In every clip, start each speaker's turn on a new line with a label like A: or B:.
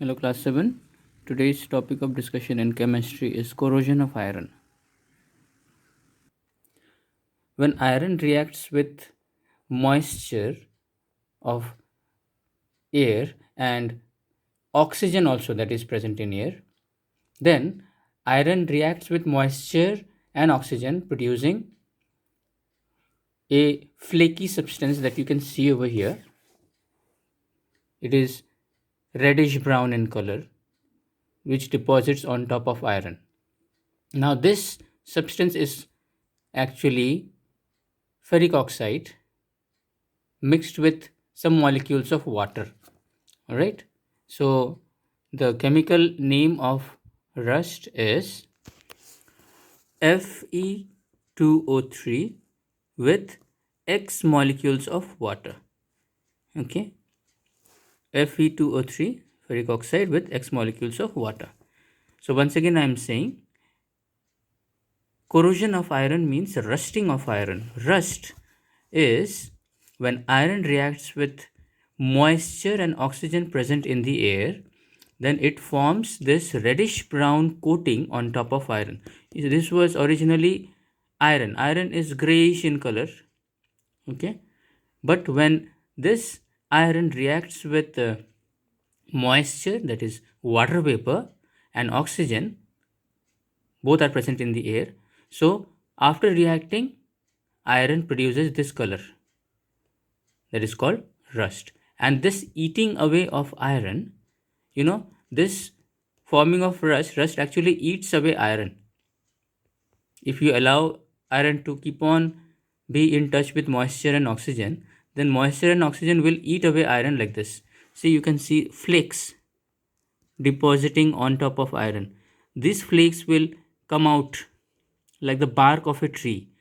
A: Hello, class 7. Today's topic of discussion in chemistry is corrosion of iron. When iron reacts with moisture of air and oxygen also that is present in air, then iron reacts with moisture and oxygen, producing a flaky substance that you can see over here. It is reddish brown in color, which deposits on top of iron. Now, this substance is actually ferric oxide mixed with some molecules of water. All right. So the chemical name of rust is Fe2O3 with X molecules of water. Okay. Fe2O3 ferric oxide with X molecules of water. So once again I am saying corrosion of iron means rusting of iron. Rust is when iron reacts with moisture and oxygen present in the air, then it forms this reddish brown coating on top of iron. This was originally iron. Iron is grayish in color. Okay. But when this iron reacts with moisture, that is water vapor, and oxygen, both are present in the air. So after reacting, iron produces this color that is called rust. And this eating away of iron, this forming of rust actually eats away iron. If you allow iron to keep on be in touch with moisture and oxygen, then moisture and oxygen will eat away iron like this. See, you can see flakes depositing on top of iron. These flakes will come out like the bark of a tree,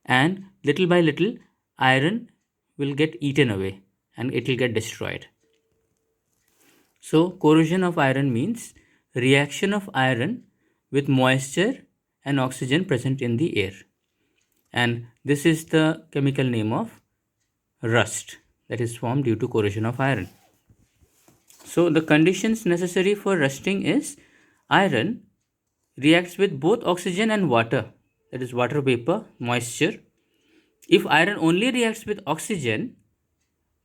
A: and little by little iron will get eaten away and it will get destroyed. So corrosion of iron means reaction of iron with moisture and oxygen present in the air, and this is the chemical name of rust that is formed due to corrosion of iron. So the conditions necessary for rusting is iron reacts with both oxygen and water, that is water vapor, moisture. If iron only reacts with oxygen,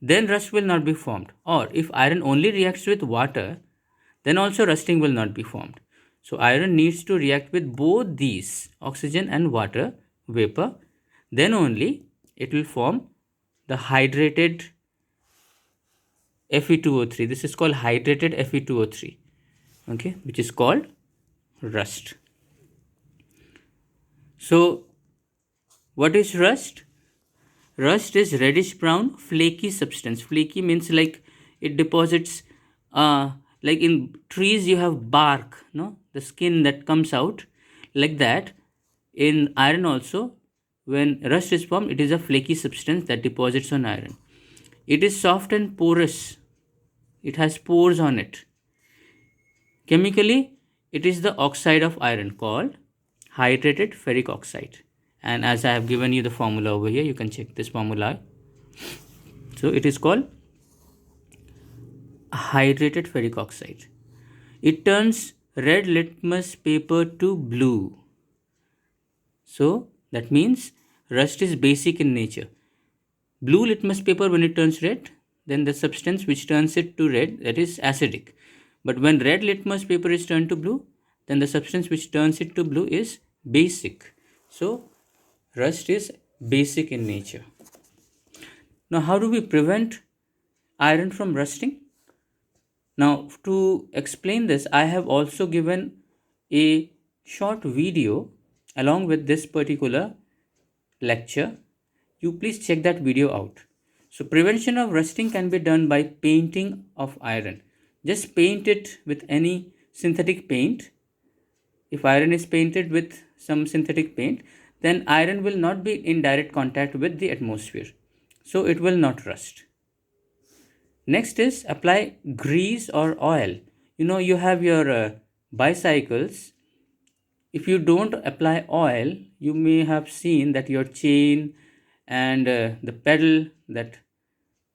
A: then rust will not be formed. Or if iron only reacts with water, then also rusting will not be formed. So iron needs to react with both these, oxygen and water vapor, then only it will form the hydrated Fe2O3. This is called hydrated Fe2O3, okay, which is called rust. So what is rust? Rust is reddish brown flaky substance. Flaky means like it deposits, like in trees you have bark, no, the skin that comes out, like that. In iron also, when rust is formed, it is a flaky substance that deposits on iron. It is soft and porous. It has pores on it. Chemically, it is the oxide of iron called hydrated ferric oxide. And as I have given you the formula over here, you can check this formula. So it is called hydrated ferric oxide. It turns red litmus paper to blue. So that means rust is basic in nature. Blue litmus paper, when it turns red, then the substance which turns it to red, that is acidic. But when red litmus paper is turned to blue, then the substance which turns it to blue is basic. So rust is basic in nature. Now, how do we prevent iron from rusting? Now, to explain this, I have also given a short video along with this particular lecture. You please check that video out. So, prevention of rusting can be done by painting of iron. Just paint it with any synthetic paint. If iron is painted with some synthetic paint, then iron will not be in direct contact with the atmosphere. So it will not rust. Next is apply grease or oil. You have your bicycles. If you don't apply oil, you may have seen that your chain and the pedal, that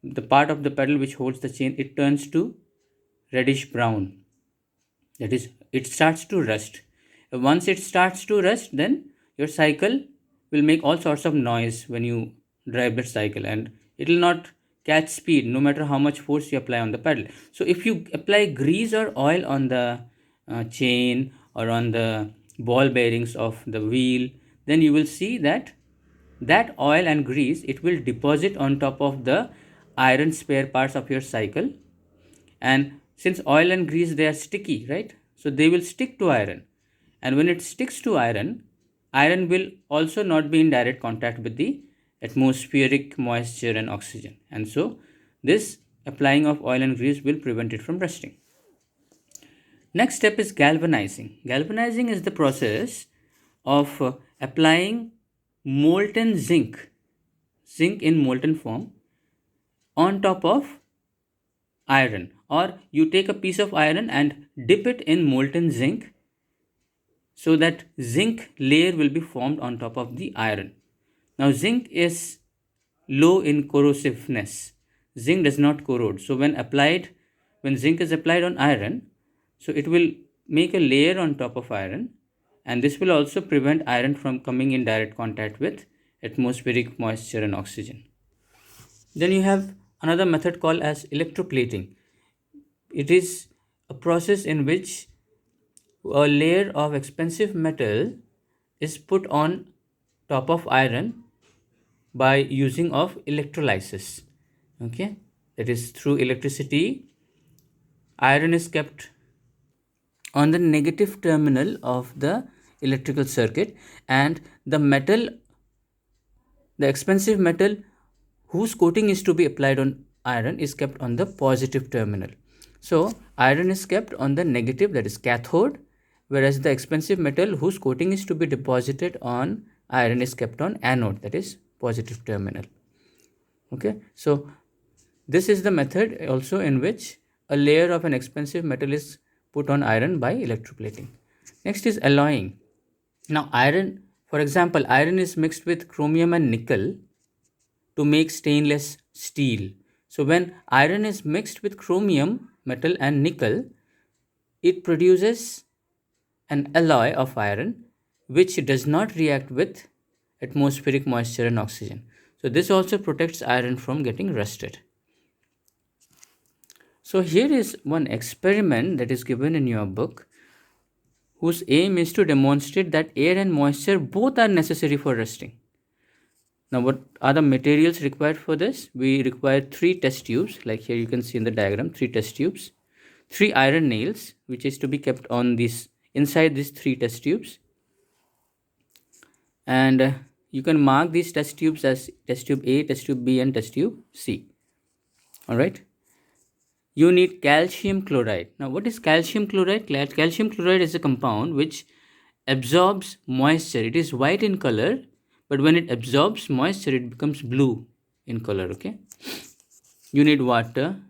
A: the part of the pedal which holds the chain, it turns to reddish brown. That is, it starts to rust. Once it starts to rust, then your cycle will make all sorts of noise when you drive that cycle, and it will not catch speed no matter how much force you apply on the pedal. So if you apply grease or oil on the chain or on the ball bearings of the wheel, then you will see that that oil and grease, it will deposit on top of the iron spare parts of your cycle. And since oil and grease, they are sticky, right? So they will stick to iron, and when it sticks to iron, iron will also not be in direct contact with the atmospheric moisture and oxygen, and so this applying of oil and grease will prevent it from rusting. Next step is galvanizing. Galvanizing is the process of applying molten zinc in molten form on top of iron, or you take a piece of iron and dip it in molten zinc, so that zinc layer will be formed on top of the iron. Now zinc is low in corrosiveness. Zinc does not corrode. So when zinc is applied on iron, so it will make a layer on top of iron, and this will also prevent iron from coming in direct contact with atmospheric moisture and oxygen. Then you have another method called as electroplating. It is a process in which a layer of expensive metal is put on top of iron by using of electrolysis. Okay, that is, through electricity, iron is kept on the negative terminal of the electrical circuit, and the expensive metal whose coating is to be applied on iron is kept on the positive terminal. So iron is kept on the negative, that is cathode, whereas the expensive metal whose coating is to be deposited on iron is kept on anode, that is positive terminal. Okay, so this is the method also in which a layer of an expensive metal is put on iron by electroplating. Next is alloying. Now iron, for example, iron is mixed with chromium and nickel to make stainless steel. So when iron is mixed with chromium metal and nickel, it produces an alloy of iron which does not react with atmospheric moisture and oxygen. So this also protects iron from getting rusted. So here is one experiment that is given in your book, whose aim is to demonstrate that air and moisture both are necessary for rusting. Now what are the materials required for this? We require 3 test tubes, like here you can see in the diagram, 3 test tubes, 3 iron nails which is to be kept on this inside these 3 test tubes, and you can mark these test tubes as test tube A, test tube B and test tube C. Alright. You need calcium chloride. Now what is calcium chloride? Calcium chloride is a compound which absorbs moisture. It is white in color, but when it absorbs moisture it becomes blue in color. Okay, you need water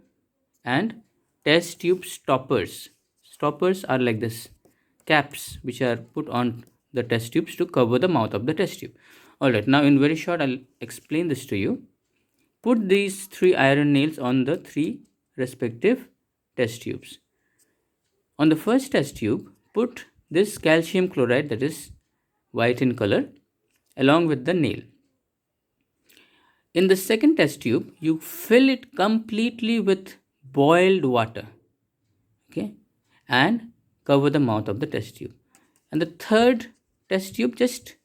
A: and test tube stoppers. Stoppers are like this caps which are put on the test tubes to cover the mouth of the test tube. Alright, now in very short I'll explain this to you. Put these 3 iron nails on the 3 respective test tubes. On the first test tube, put this calcium chloride, that is white in color, along with the nail. In the second test tube, you fill it completely with boiled water, okay, and cover the mouth of the test tube. And the third test tube, just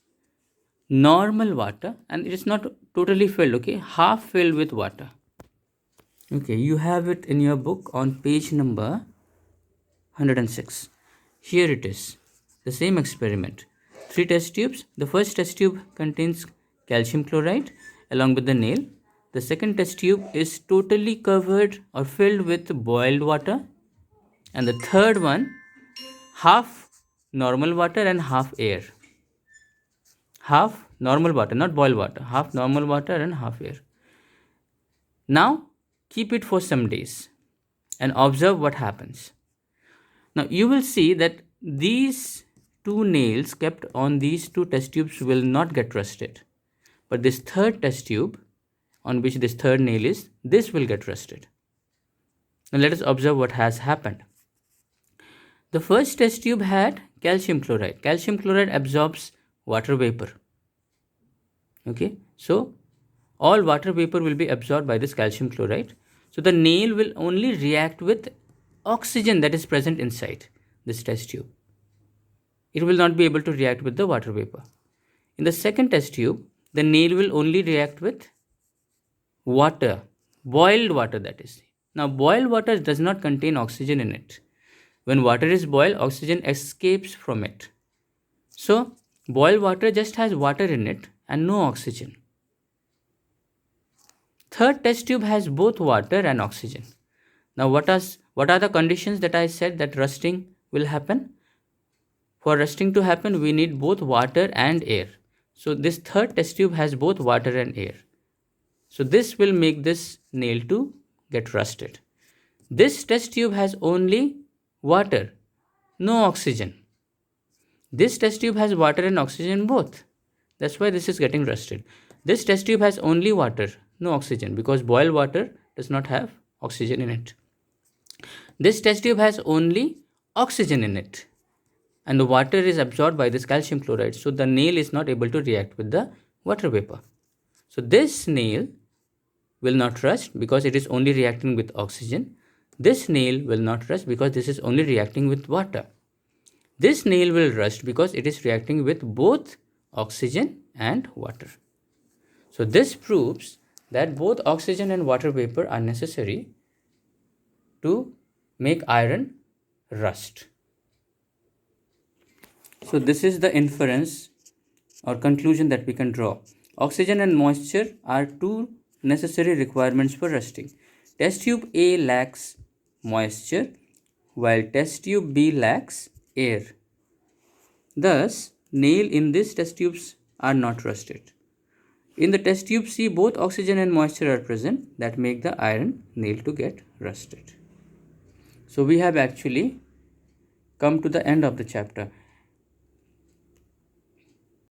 A: normal water, and it is not totally filled, okay, half filled with water. Okay, you have it in your book on page number 106. Here it is, the same experiment. 3 test tubes. The first test tube contains calcium chloride along with the nail. The second test tube is totally covered or filled with boiled water. And the third one, half normal water and half air. Half normal water, not boiled water. Half normal water and half air. Now, keep it for some days and observe what happens. Now you will see that these 2 nails kept on these 2 test tubes will not get rusted, but this third test tube on which this third nail is, this will get rusted. Now let us observe what has happened. The first test tube had calcium chloride. Calcium chloride absorbs water vapor. Okay, so all water vapor will be absorbed by this calcium chloride. So the nail will only react with oxygen that is present inside this test tube. It will not be able to react with the water vapor. In the second test tube, the nail will only react with water, boiled water that is. Now boiled water does not contain oxygen in it. When water is boiled, oxygen escapes from it. So boiled water just has water in it and no oxygen. Third test tube has both water and oxygen. Now what are the conditions that I said that rusting will happen? For rusting to happen, we need both water and air. So this third test tube has both water and air. So this will make this nail to get rusted. This test tube has only water, no oxygen. This test tube has water and oxygen both. That's why this is getting rusted. This test tube has only water, no oxygen, because boiled water does not have oxygen in it. This test tube has only oxygen in it, and the water is absorbed by this calcium chloride, so the nail is not able to react with the water vapor. So this nail will not rust because it is only reacting with oxygen. This nail will not rust because this is only reacting with water. This nail will rust because it is reacting with both oxygen and water. So this proves that both oxygen and water vapor are necessary to make iron rust. So this is the inference or conclusion that we can draw. Oxygen and moisture are two necessary requirements for rusting. Test tube A lacks moisture while test tube B lacks air. Thus, nail in these test tubes are not rusted. In the test tube C, both oxygen and moisture are present that make the iron nail to get rusted. So we have actually come to the end of the chapter.